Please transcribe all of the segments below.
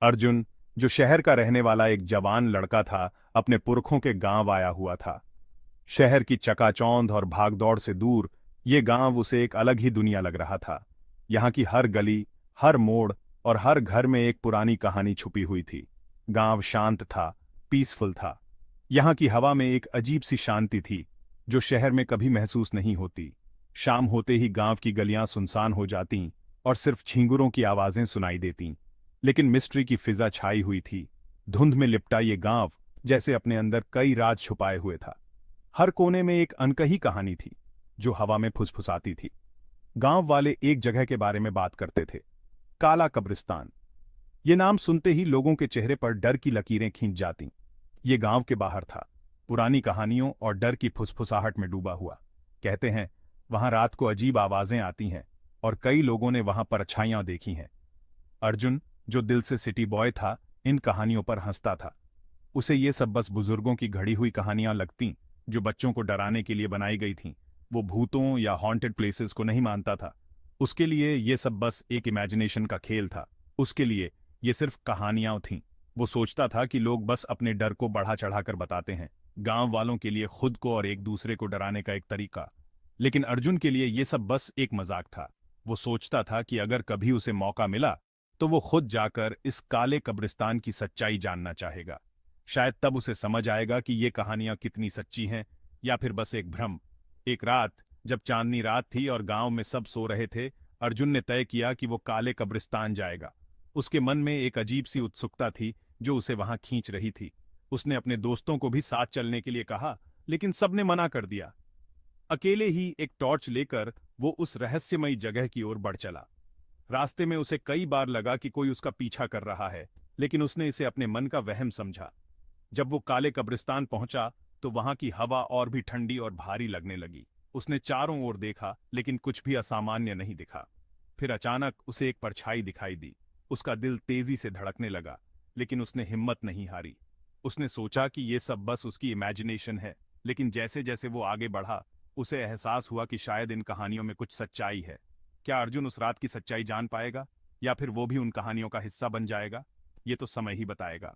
अर्जुन, जो शहर का रहने वाला एक जवान लड़का था, अपने पुरखों के गांव आया हुआ था। शहर की चकाचौंध और भागदौड़ से दूर ये गांव उसे एक अलग ही दुनिया लग रहा था। यहाँ की हर गली, हर मोड़ और हर घर में एक पुरानी कहानी छुपी हुई थी। गांव शांत था, पीसफुल था। यहाँ की हवा में एक अजीब सी शांति थी, जो शहर में कभी महसूस नहीं होती। शाम होते ही गांव की गलियां सुनसान हो जातीं और सिर्फ झींगुरों की आवाजें सुनाई देतीं। लेकिन मिस्ट्री की फिजा छाई हुई थी। धुंध में लिपटा ये गांव जैसे अपने अंदर कई राज छुपाए हुए था। हर कोने में एक अनकही कहानी थी, जो हवा में फुसफुसाती थी। गांव वाले एक जगह के बारे में बात करते थे, काला कब्रिस्तान। ये नाम सुनते ही लोगों के चेहरे पर डर की लकीरें खींच जातीं। ये गांव के बाहर था, पुरानी कहानियों और डर की फुसफुसाहट में डूबा हुआ। कहते हैं वहां रात को अजीब आवाजें आती हैं और कई लोगों ने वहां परछाइयां देखी हैं। अर्जुन, जो दिल से सिटी बॉय था, इन कहानियों पर हंसता था। उसे ये सब बस बुजुर्गों की घड़ी हुई कहानियां लगतीं, जो बच्चों को डराने के लिए बनाई गई थीं। वो भूतों या हॉन्टेड प्लेसेस को नहीं मानता था। उसके लिए ये सब बस एक इमेजिनेशन का खेल था। उसके लिए ये सिर्फ कहानियां थीं। वो सोचता था कि लोग बस अपने डर को बढ़ा चढ़ाकर बताते हैं। गांव वालों के लिए खुद को और एक दूसरे को डराने का एक तरीका। लेकिन अर्जुन के लिए ये सब बस एक मजाक था। वो सोचता था कि अगर कभी उसे मौका मिला तो वो खुद जाकर इस काले कब्रिस्तान की सच्चाई जानना चाहेगा। शायद तब उसे समझ आएगा कि ये कहानियां कितनी सच्ची हैं या फिर बस एक भ्रम। एक रात, जब चांदनी रात थी और गांव में सब सो रहे थे, अर्जुन ने तय किया कि वो काले कब्रिस्तान जाएगा। उसके मन में एक अजीब सी उत्सुकता थी, जो उसे वहां खींच रही थी। उसने अपने दोस्तों को भी साथ चलने के लिए कहा, लेकिन सबने मना कर दिया। अकेले ही एक टॉर्च लेकर वो उस रहस्यमयी जगह की ओर बढ़ चला। रास्ते में उसे कई बार लगा कि कोई उसका पीछा कर रहा है, लेकिन उसने इसे अपने मन का वहम समझा। जब वो काले कब्रिस्तान पहुंचा, तो वहां की हवा और भी ठंडी और भारी लगने लगी। उसने चारों ओर देखा, लेकिन कुछ भी असामान्य नहीं दिखा। फिर अचानक उसे एक परछाई दिखाई दी। उसका दिल तेजी से धड़कने लगा, लेकिन उसने हिम्मत नहीं हारी। उसने सोचा कि ये सब बस उसकी इमेजिनेशन है, लेकिन जैसे जैसे वो आगे बढ़ा, उसे एहसास हुआ कि शायद इन कहानियों में कुछ सच्चाई है। क्या अर्जुन उस रात की सच्चाई जान पाएगा, या फिर वो भी उन कहानियों का हिस्सा बन जाएगा? ये तो समय ही बताएगा।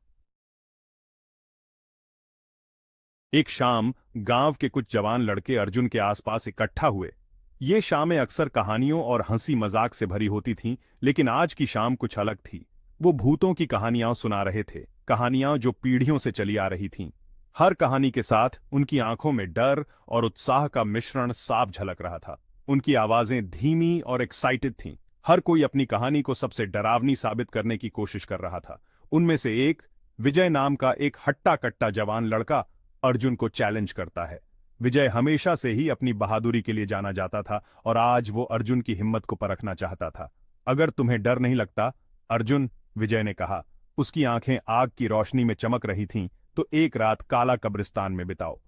एक शाम गांव के कुछ जवान लड़के अर्जुन के आसपास इकट्ठा हुए। ये शामें अक्सर कहानियों और हंसी मजाक से भरी होती थीं, लेकिन आज की शाम कुछ अलग थी। वो भूतों की कहानियां सुना रहे थे, कहानियां जो पीढ़ियों से चली आ रही थीं। हर कहानी के साथ उनकी आंखों में डर और उत्साह का मिश्रण साफ झलक रहा था। उनकी आवाजें धीमी और एक्साइटेड थीं। हर कोई अपनी कहानी को सबसे डरावनी साबित करने की कोशिश कर रहा था। उनमें से एक, विजय नाम का एक हट्टा कट्टा जवान लड़का, अर्जुन को चैलेंज करता है। विजय हमेशा से ही अपनी बहादुरी के लिए जाना जाता था, और आज वो अर्जुन की हिम्मत को परखना चाहता था। अगर तुम्हें डर नहीं लगता, अर्जुन, विजय ने कहा। उसकी आंखें आग की रोशनी में चमक रही थीं। तो एक रात काला कब्रिस्तान में बिताओ।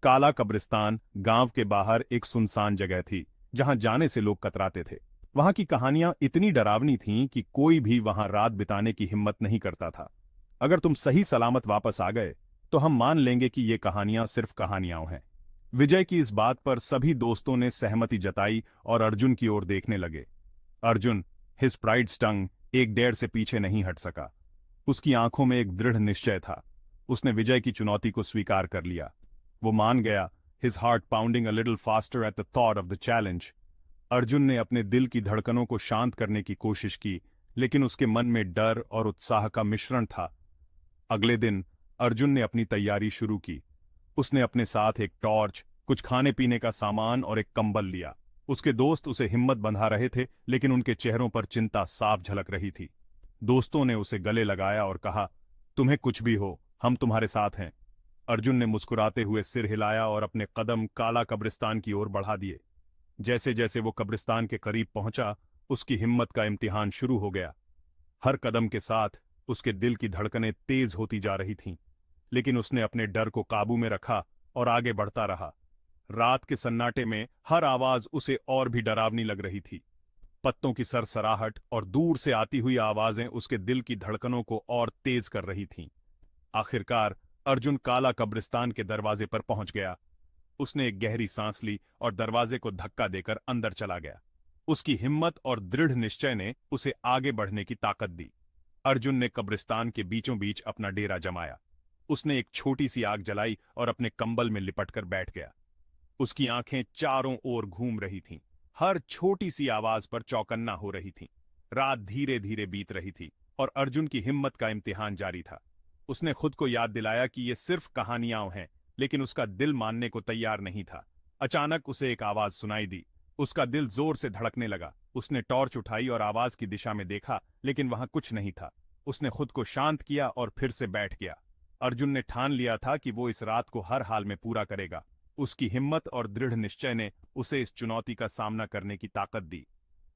काला कब्रिस्तान गांव के बाहर एक सुनसान जगह थी, जहां जाने से लोग कतराते थे। वहां की कहानियां इतनी डरावनी थीं कि कोई भी वहां रात बिताने की हिम्मत नहीं करता था। अगर तुम सही सलामत वापस आ गए, तो हम मान लेंगे कि ये कहानियां सिर्फ कहानियां हैं। विजय की इस बात पर सभी दोस्तों ने सहमति जताई और अर्जुन की ओर देखने लगे। अर्जुन, हिज प्राइड स्टंग, एक डेढ़ से पीछे नहीं हट सका। उसकी आंखों में एक दृढ़ निश्चय था। उसने विजय की चुनौती को स्वीकार कर लिया। वो मान गया, his heart pounding a little faster at the thought of the challenge. Arjun ने अपने दिल की धड़कनों को शांत करने की कोशिश की, लेकिन उसके मन में डर और उत्साह का मिश्रण था। अगले दिन अर्जुन ने अपनी तैयारी शुरू की। उसने अपने साथ एक टॉर्च, कुछ खाने पीने का सामान और एक कंबल लिया। उसके दोस्त उसे हिम्मत बंधा रहे थे, लेकिन उनके चेहरों पर चिंता साफ झलक रही थी। दोस्तों ने उसे गले लगाया और कहा, तुम्हें कुछ भी हो, हम तुम्हारे साथ हैं। अर्जुन ने मुस्कुराते हुए सिर हिलाया और अपने कदम काला कब्रिस्तान की ओर बढ़ा दिए। जैसे जैसे वो कब्रिस्तान के करीब पहुंचा, उसकी हिम्मत का इम्तिहान शुरू हो गया। हर कदम के साथ उसके दिल की धड़कनें तेज होती जा रही थीं, लेकिन उसने अपने डर को काबू में रखा और आगे बढ़ता रहा। रात के सन्नाटे में हर आवाज उसे और भी डरावनी लग रही थी। पत्तों की सरसराहट और दूर से आती हुई आवाजें उसके दिल की धड़कनों को और तेज कर रही थीं। आखिरकार अर्जुन काला कब्रिस्तान के दरवाजे पर पहुंच गया। उसने एक गहरी सांस ली और दरवाजे को धक्का देकर अंदर चला गया। उसकी हिम्मत और दृढ़ निश्चय ने उसे आगे बढ़ने की ताकत दी। अर्जुन ने कब्रिस्तान के बीचों बीच अपना डेरा जमाया। उसने एक छोटी सी आग जलाई और अपने कंबल में लिपटकर बैठ गया। उसकी आंखें चारों ओर घूम रही थीं, हर छोटी सी आवाज पर चौकन्ना हो रही थीं। रात धीरे धीरे बीत रही थी और अर्जुन की हिम्मत का इम्तिहान जारी था। उसने खुद को याद दिलाया कि ये सिर्फ कहानियां हैं, लेकिन उसका दिल मानने को तैयार नहीं था। अचानक उसे एक आवाज सुनाई दी। उसका दिल जोर से धड़कने लगा। उसने टॉर्च उठाई और आवाज की दिशा में देखा, लेकिन वहां कुछ नहीं था। उसने खुद को शांत किया और फिर से बैठ गया। अर्जुन ने ठान लिया था कि वो इस रात को हर हाल में पूरा करेगा। उसकी हिम्मत और दृढ़ निश्चय ने उसे इस चुनौती का सामना करने की ताकत दी।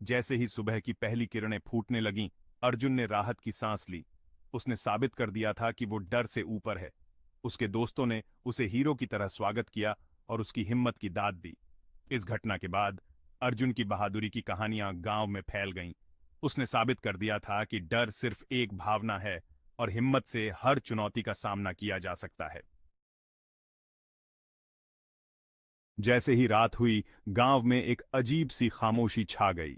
जैसे ही सुबह की पहली किरणें फूटने लगीं, अर्जुन ने राहत की सांस ली। उसने साबित कर दिया था कि वो डर से ऊपर है। उसके दोस्तों ने उसे हीरो की तरह स्वागत किया और उसकी हिम्मत की दाद दी। इस घटना के बाद अर्जुन की बहादुरी की कहानियां गांव में फैल गईं। उसने साबित कर दिया था कि डर सिर्फ एक भावना है और हिम्मत से हर चुनौती का सामना किया जा सकता है। जैसे ही रात हुई, गांव में एक अजीब सी खामोशी छा गई।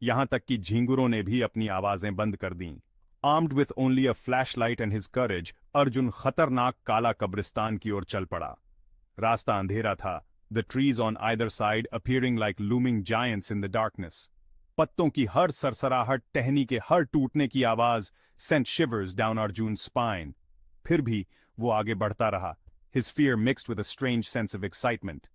यहां तक कि झींगुरों ने भी अपनी आवाजें बंद कर दीं। Armed with only a flashlight and his courage, Arjun खतरनाक काला कब्रिस्तान की ओर चल पड़ा। रास्ता अंधेरा था, the trees on either side appearing like looming giants in the darkness. पत्तों की हर सरसराहट, टहनी के हर टूटने की आवाज sent shivers down Arjun spine. फिर भी वो आगे बढ़ता रहा, his fear mixed with a strange sense of excitement.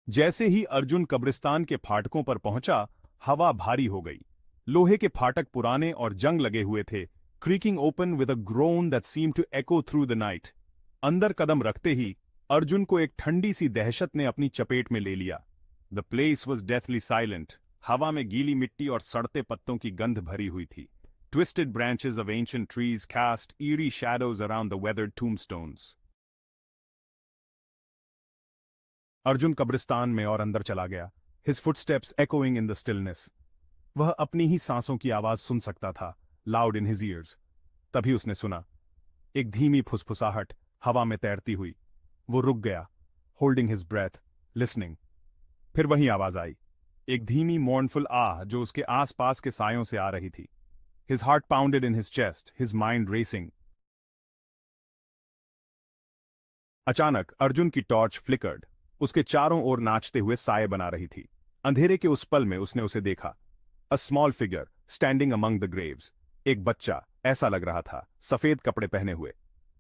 जैसे ही अर्जुन कब्रिस्तान के फाटकों पर पहुंचा, हवा भारी हो गई। लोहे के फाटक पुराने और जंग लगे हुए थे, creaking open with a groan that seemed to echo through the night. अंदर कदम रखते ही अर्जुन को एक ठंडी सी दहशत ने अपनी चपेट में ले लिया। The place was deathly silent. हवा में गीली मिट्टी और सड़ते पत्तों की गंध भरी हुई थी। Twisted branches of ancient trees cast eerie shadows around the weathered tombstones. Arjun कब्रिस्तान में और अंदर चला गया, his footsteps echoing in the stillness. वह अपनी ही सांसों की आवाज सुन सकता था, लाउड इन हिज ईयर्स। तभी उसने सुना एक धीमी फुसफुसाहट हवा में तैरती हुई। वो रुक गया, होल्डिंग हिज ब्रेथ, लिसनिंग। फिर वही आवाज आई, एक धीमी मोर्नफुल आह जो उसके आसपास के सायों से आ रही थी। His heart pounded in his chest, his mind racing. अचानक अर्जुन की टॉर्च फ्लिकर्ड। उसके चारों ओर नाचते हुए साए बना रही थी। अंधेरे के उस पल में उसने उसे देखा, a small figure standing among the Graves. एक बच्चा, ऐसा लग रहा था, सफेद कपड़े पहने हुए।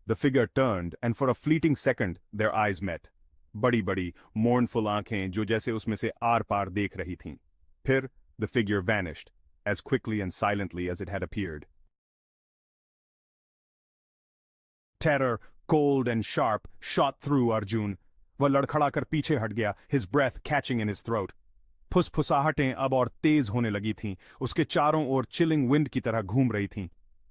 The figure turned and for a fleeting second their eyes met. बड़ी बड़ी मोर्नफुल आंखें जो जैसे उसमें से आर पार देख रही थीं। फिर the figure vanished as quickly and silently as it had appeared. Terror, cold and sharp, shot through Arjun. वह लड़खड़ाकर पीछे हट गया, his breath catching in his throat. फुसफुसाहटें अब और तेज होने लगी थीं, उसके चारों ओर chilling wind की तरह घूम रही थीं.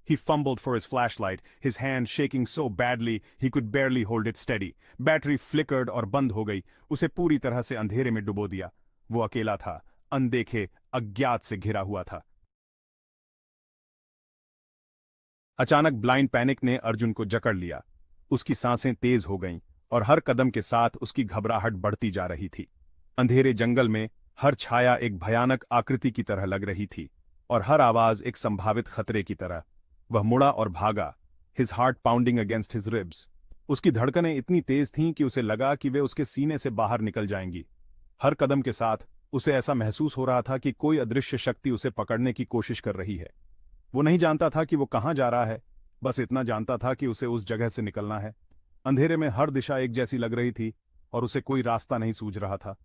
He fumbled for his flashlight, his hand shaking so badly he could barely hold it steady. Battery flickered और बंद हो गई, उसे पूरी तरह से अंधेरे में डुबो दिया. वो अकेला था, अनदेखे, अज्ञात से घिरा हुआ था। अचानक ब्लाइंड पैनिक ने अर्जुन को जकड़ लिया। उसकी सांसें तेज हो गईं और हर कदम के साथ उसकी घबराहट बढ़ती जा रही थी। अंधेरे जंगल में हर छाया एक भयानक आकृति की तरह लग रही थी और हर आवाज एक संभावित खतरे की तरह। वह मुड़ा और भागा, his heart pounding against his ribs. उसकी धड़कनें इतनी तेज थीं कि उसे लगा कि वे उसके सीने से बाहर निकल जाएंगी। हर कदम के साथ उसे ऐसा महसूस हो रहा था कि कोई अदृश्य शक्ति उसे पकड़ने की कोशिश कर रही है। वो नहीं जानता था कि वो कहां जा रहा है, बस इतना जानता था कि उसे उस जगह से निकलना है। अंधेरे में हर दिशा एक जैसी लग रही थी और उसे कोई रास्ता नहीं सूझ रहा था।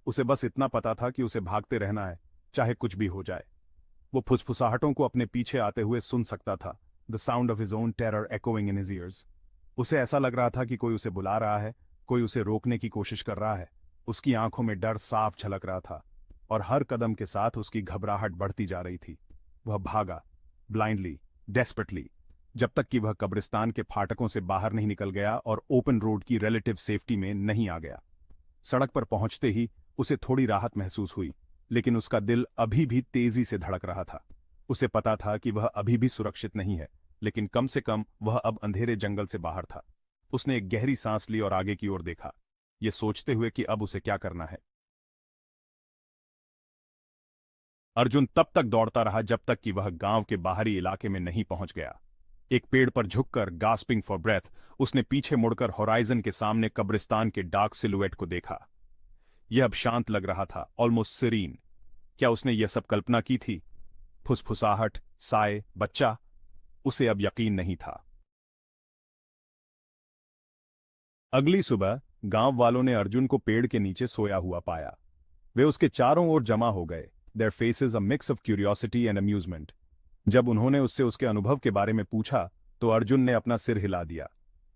उसे बस इतना पता था कि उसे भागते रहना है, चाहे कुछ भी हो जाए। वो फुसफुसाहटों को अपने पीछे आते हुए सुन सकता था, the sound of his own terror echoing in his years. उसे ऐसा लग रहा था कि कोई उसे बुला रहा है, कोई उसे रोकने की कोशिश कर रहा है। उसकी आंखों में डर साफ झलक रहा था और हर कदम के साथ उसकी घबराहट बढ़ती जा रही थी। वह भागा, ब्लाइंडली, डेस्परेटली, जब तक कि वह कब्रिस्तान के फाटकों से बाहर नहीं निकल गया और ओपन रोड की रिलेटिव सेफ्टी में नहीं आ गया। सड़क पर पहुंचते ही उसे थोड़ी राहत महसूस हुई, लेकिन उसका दिल अभी भी तेजी से धड़क रहा था। उसे पता था कि वह अभी भी सुरक्षित नहीं है, लेकिन कम से कम वह अब अंधेरे जंगल से बाहर था। उसने एक गहरी सांस ली और आगे की ओर देखा, ये सोचते हुए कि अब उसे क्या करना है। अर्जुन तब तक दौड़ता रहा जब तक कि वह गांव के बाहरी इलाके में नहीं पहुंच गया। एक पेड़ पर झुककर गास्पिंग फॉर ब्रेथ उसने पीछे मुड़कर होराइजन के सामने कब्रिस्तान के डार्क सिलुएट को देखा। यह अब शांत लग रहा था, ऑलमोस्ट सीरीन। क्या उसने यह सब कल्पना की थी? फुसफुसाहट, साए, बच्चा, उसे अब यकीन नहीं था। अगली सुबह गांव वालों ने अर्जुन को पेड़ के नीचे सोया हुआ पाया। वे उसके चारों ओर जमा हो गए, their faces a mix of curiosity and amusement. जब उन्होंने उससे उसके अनुभव के बारे में पूछा तो अर्जुन ने अपना सिर हिला दिया,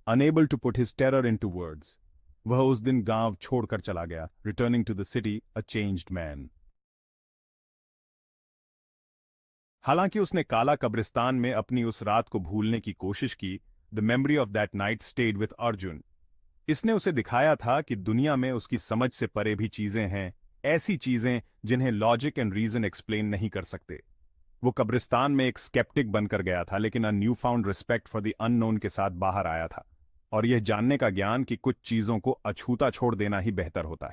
unable to put his terror into words. वह उस दिन गांव छोड़कर चला गया, returning to the city a changed man. हालांकि उसने काला कब्रिस्तान में अपनी उस रात को भूलने की कोशिश की, the memory of that night stayed with Arjun. इसने उसे दिखाया था कि दुनिया में उसकी समझ से परे भी चीजें हैं, ऐसी चीजें जिन्हें लॉजिक एंड रीजन एक्सप्लेन नहीं कर सकते। वो कब्रिस्तान में एक स्केप्टिक बनकर गया था, लेकिन a new found respect for the unknown के साथ बाहर आया था, और यह जानने का ज्ञान कि कुछ चीजों को अछूता छोड़ देना ही बेहतर होता है।